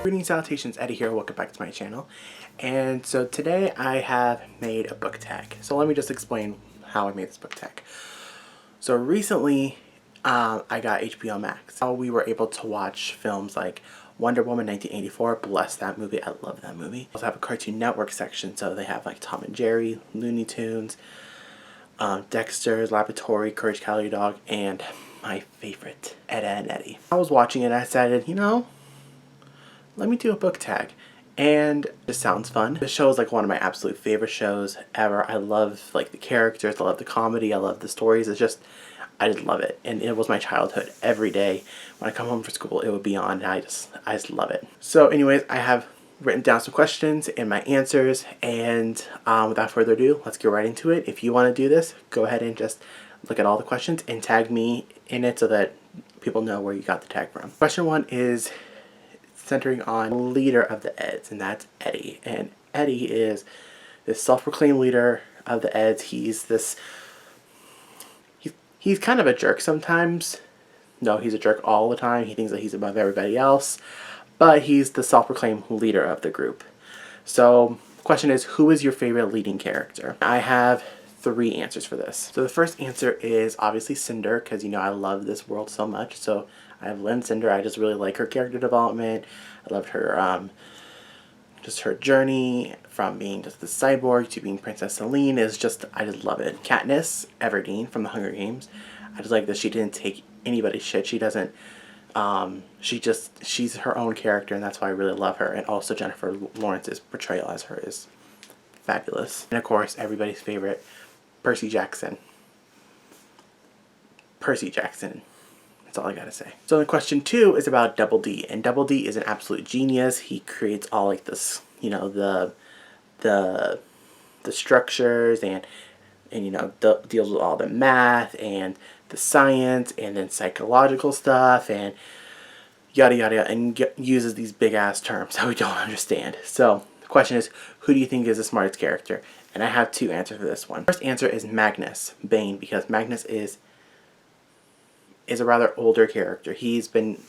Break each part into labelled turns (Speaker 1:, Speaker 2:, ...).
Speaker 1: Greetings, salutations, Eddie here, welcome back to my channel. And so today I have made a book tag. So let me just explain how I made this book tag. So recently I got HBO Max. We were able to watch films like Wonder Woman 1984, bless that movie, I love that movie. Also have a Cartoon Network section, so they have like Tom and Jerry, Looney Tunes, Dexter's Laboratory, Courage Cowardly Dog, and my favorite, Eddy and Eddy. I was watching it and I decided, you know, let me do a book tag. And it sounds fun. This show is like one of my absolute favorite shows ever. I love like the characters, I love the comedy, I love the stories. It's just, I just love it. And it was my childhood. Every day when I come home from school, it would be on. And I just love it. So anyways, I have written down some questions and my answers. And without further ado, let's get right into it. If you want to do this, go ahead and just look at all the questions and tag me in it so that people know where you got the tag from. Question 1 is centering on leader of the Eds, and that's Eddy. And Eddy is this self-proclaimed leader of the Eds. He's this, he's kind of a jerk sometimes. No, he's a jerk all the time. He thinks that he's above everybody else, but he's the self-proclaimed leader of the group. So the question is, who is your favorite leading character? I have 3 answers for this. So the first answer is obviously Cinder, because you know I love this world so much. So I have Lynn Cinder. I just really like her character development. I loved her, just her journey from being just the cyborg to being Princess Celine is just, I just love it. Katniss Everdeen from the Hunger Games. I just like that she didn't take anybody's shit. She doesn't, she's her own character, and that's why I really love her. And also Jennifer Lawrence's portrayal as her is fabulous. And of course, everybody's favorite, Percy Jackson. Percy Jackson. That's all I gotta say. So the question 2 is about Double D, and Double D is an absolute genius. He creates all like this, you know, the structures and you know deals with all the math and the science and then psychological stuff and yada yada yada, and uses these big ass terms that we don't understand. So the question is, who do you think is the smartest character? And I have 2 answers for this one. First answer is Magnus Bane, because Magnus is a rather older character. He's been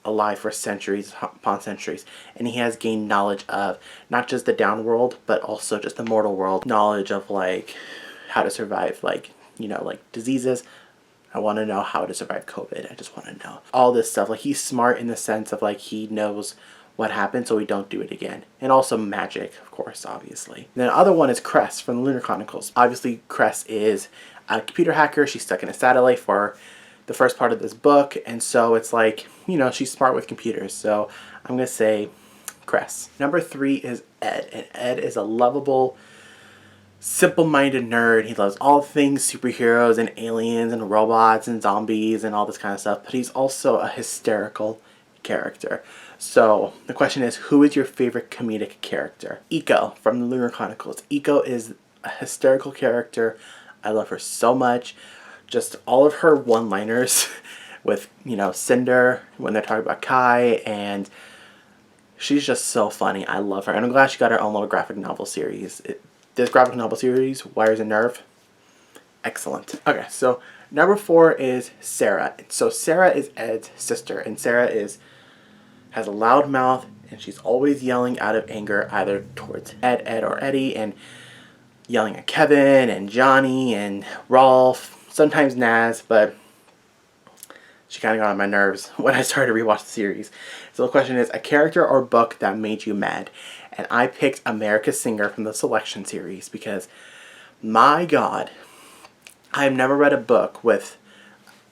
Speaker 1: alive for centuries upon centuries, and he has gained knowledge of not just the down world, but also just the mortal world. Knowledge of like how to survive, like, you know, like diseases. I want to know how to survive COVID. I just want to know all this stuff. Like, he's smart in the sense of like he knows what happened so we don't do it again. And also magic, of course, obviously. And then the other one is Cress from the Lunar Chronicles. Obviously, Cress is a computer hacker. She's stuck in a satellite for the first part of this book, and so it's like, you know, she's smart with computers, so I'm gonna say Cress. Number 3 is Ed, and Ed is a lovable, simple-minded nerd. He loves all things superheroes and aliens and robots and zombies and all this kind of stuff, but he's also a hysterical character. So the question is, who is your favorite comedic character? Eiko from the Lunar Chronicles. Eiko is a hysterical character. I love her so much. Just all of her one-liners with, you know, Cinder when they're talking about Kai, and she's just so funny. I love her, and I'm glad she got her own little graphic novel series. This graphic novel series, Wires and Nerve, excellent. Okay, so number 4 is Sarah. So Sarah is Ed's sister, and Sarah has a loud mouth, and she's always yelling out of anger either towards Ed or Eddy, and yelling at Kevin and Johnny and Rolf. Sometimes Naz, but she kind of got on my nerves when I started to rewatch the series. So the question is, a character or book that made you mad? And I picked America's Singer from the Selection series because, my God, I've never read a book with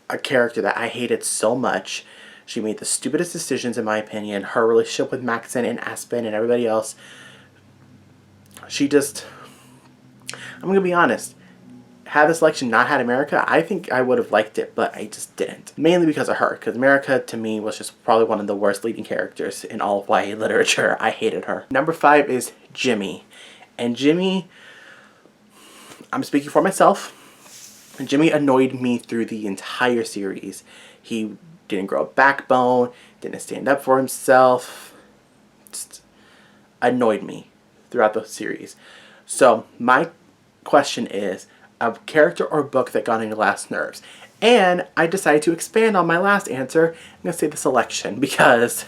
Speaker 1: a character that I hated so much. She made the stupidest decisions, in my opinion. Her relationship with Maxon and Aspen and everybody else. She just, I'm going to be honest. Had the selection not had America, I think I would have liked it, but I just didn't. Mainly because of her, because America, to me, was just probably one of the worst leading characters in all of YA literature. I hated her. Number 5 is Jimmy. And Jimmy, I'm speaking for myself, Jimmy annoyed me through the entire series. He didn't grow a backbone, didn't stand up for himself, just annoyed me throughout the series. So my question is, a character or book that got on your last nerves. And I decided to expand on my last answer. I'm going to say The Selection, because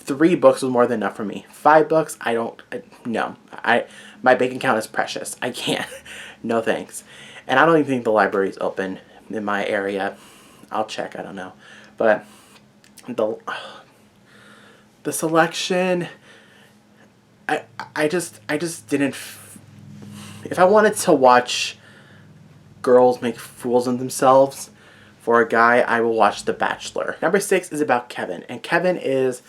Speaker 1: 3 books was more than enough for me. 5 books, no. My bank account is precious. I can't. No thanks. And I don't even think the library is open in my area. I'll check, I don't know. But the selection, I just didn't. If I wanted to watch girls make fools of themselves for a guy, I will watch The Bachelor. Number 6 is about Kevin, and Kevin is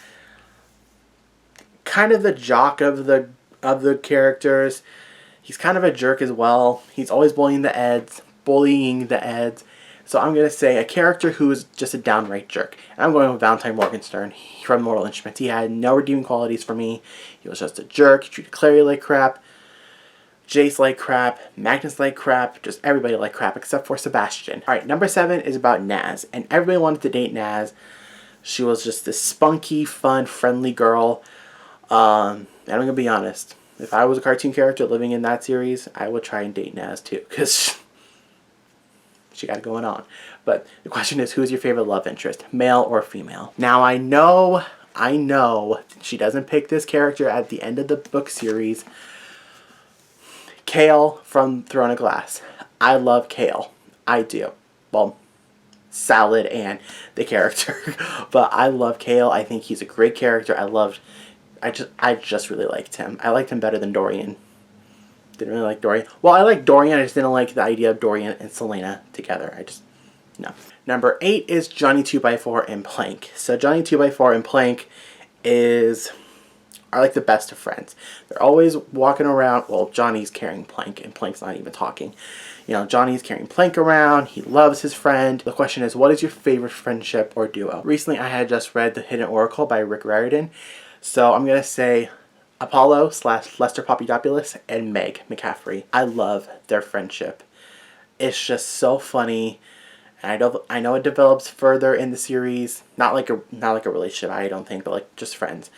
Speaker 1: kind of the jock of the characters. He's kind of a jerk as well. He's always bullying the Eds. So I'm going to say a character who is just a downright jerk. And I'm going with Valentine Morgenstern from Mortal Instruments. He had no redeeming qualities for me. He was just a jerk. He treated Clary like crap. Jace like crap. Magnus like crap. Just everybody like crap except for Sebastian. Alright, number 7 is about Naz. And everybody wanted to date Naz. She was just this spunky, fun, friendly girl. And I'm going to be honest. If I was a cartoon character living in that series, I would try and date Naz too. Because she got it going on. But the question is, who's your favorite love interest? Male or female? Now I know she doesn't pick this character at the end of the book series. Kale from Throne of Glass. I love Kale. I do. Well, Salad and the character. But I love Kale. I think he's a great character. I just really liked him. I liked him better than Dorian. Didn't really like Dorian. Well, I like Dorian. I just didn't like the idea of Dorian and Selena together. No. Number 8 is Johnny 2x4 and Plank. So Johnny 2x4 and Plank are like the best of friends. They're always walking around. Well, Johnny's carrying Plank, and Plank's not even talking. You know, Johnny's carrying Plank around. He loves his friend. The question is, what is your favorite friendship or duo? Recently, I had just read The Hidden Oracle by Rick Riordan. So I'm going to say Apollo / Lester Papadopoulos and Meg McCaffrey. I love their friendship. It's just so funny. And I know it develops further in the series. Not like a relationship, I don't think, but like just friends.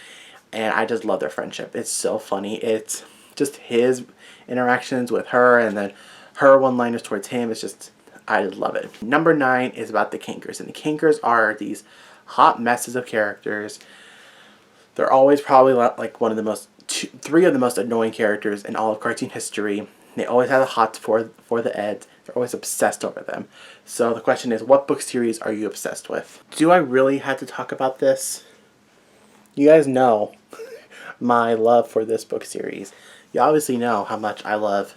Speaker 1: And I just love their friendship. It's so funny. It's just his interactions with her and then her one-liners towards him. It's just, I love it. Number 9 is about the Kinkers. And the Kinkers are these hot messes of characters. They're always probably like three of the most annoying characters in all of cartoon history. They always have a hot for the Eds. They're always obsessed over them. So the question is, what book series are you obsessed with? Do I really have to talk about this? You guys know my love for this book series. You obviously know how much I love,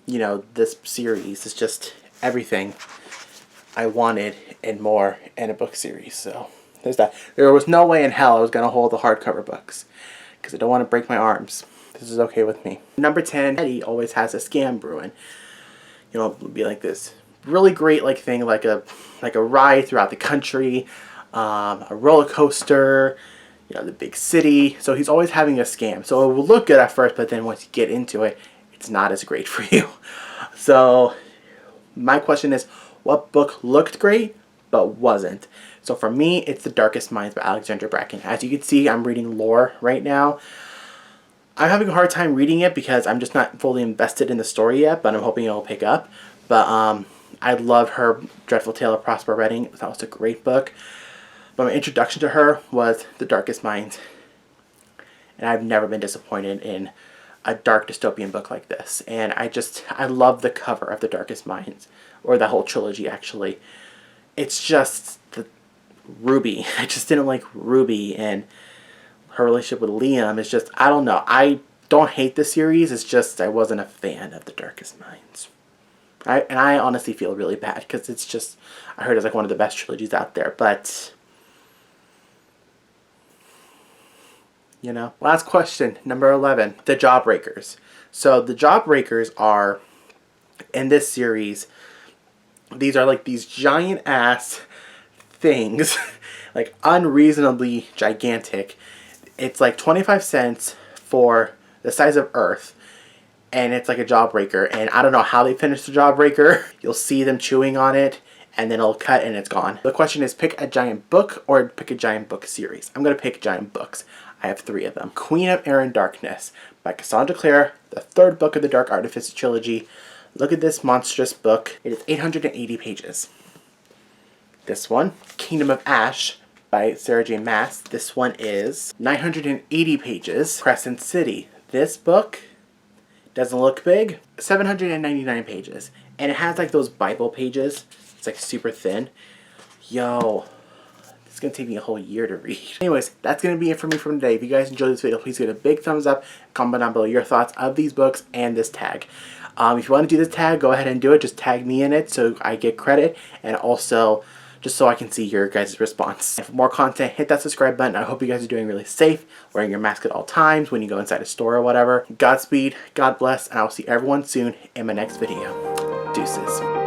Speaker 1: this series. It's just everything I wanted and more in a book series. So there's that. There was no way in hell I was going to hold the hardcover books because I don't want to break my arms. This is okay with me. Number 10, Eddy always has a scam brewing. It'll be like this really great thing, like a ride throughout the country, a roller coaster, the big city. So he's always having a scam. So it will look good at first, but then once you get into it, it's not as great for you. So my question is, what book looked great but wasn't? So for me, it's The Darkest Minds by Alexandra Bracken. As you can see, I'm reading lore right now. I'm having a hard time reading it because I'm just not fully invested in the story yet, but I'm hoping it'll pick up. But I love her Dreadful Tale of Prosper Redding. That was a great book. But my introduction to her was The Darkest Minds. And I've never been disappointed in a dark dystopian book like this. And I love the cover of The Darkest Minds. Or the whole trilogy, actually. It's just Ruby. I just didn't like Ruby, and her relationship with Liam is just, I don't know. I don't hate the series. It's just I wasn't a fan of The Darkest Minds. I honestly feel really bad because it's just, I heard it's like one of the best trilogies out there. But, Last question, number 11, the Jawbreakers. So the Jawbreakers are, in this series, these are like these giant ass things, like unreasonably gigantic. It's like 25 cents for the size of Earth, and it's like a jawbreaker, and I don't know how they finish the jawbreaker. You'll see them chewing on it, and then it'll cut and it's gone. The question is, pick a giant book or pick a giant book series. I'm going to pick giant books. I have 3 of them. Queen of Air and Darkness by Cassandra Clare, the 3rd book of the Dark Artifice trilogy. Look at this monstrous book. It is 880 pages. This one, Kingdom of Ash by Sarah J. Maas. This one is 980 pages. Crescent City. This book doesn't look big. 799 pages. And it has like those Bible pages. It's like super thin. Yo, it's gonna take me a whole year to read. Anyways, that's gonna be it for me from today. If you guys enjoyed this video, please give it a big thumbs up. Comment down below your thoughts of these books and this tag. If you want to do this tag, go ahead and do it. Just tag me in it so I get credit, and also just so I can see your guys' response. And for more content, hit that subscribe button. I hope you guys are doing really safe, wearing your mask at all times when you go inside a store or whatever. Godspeed, God bless, and I will see everyone soon in my next video. Deuces.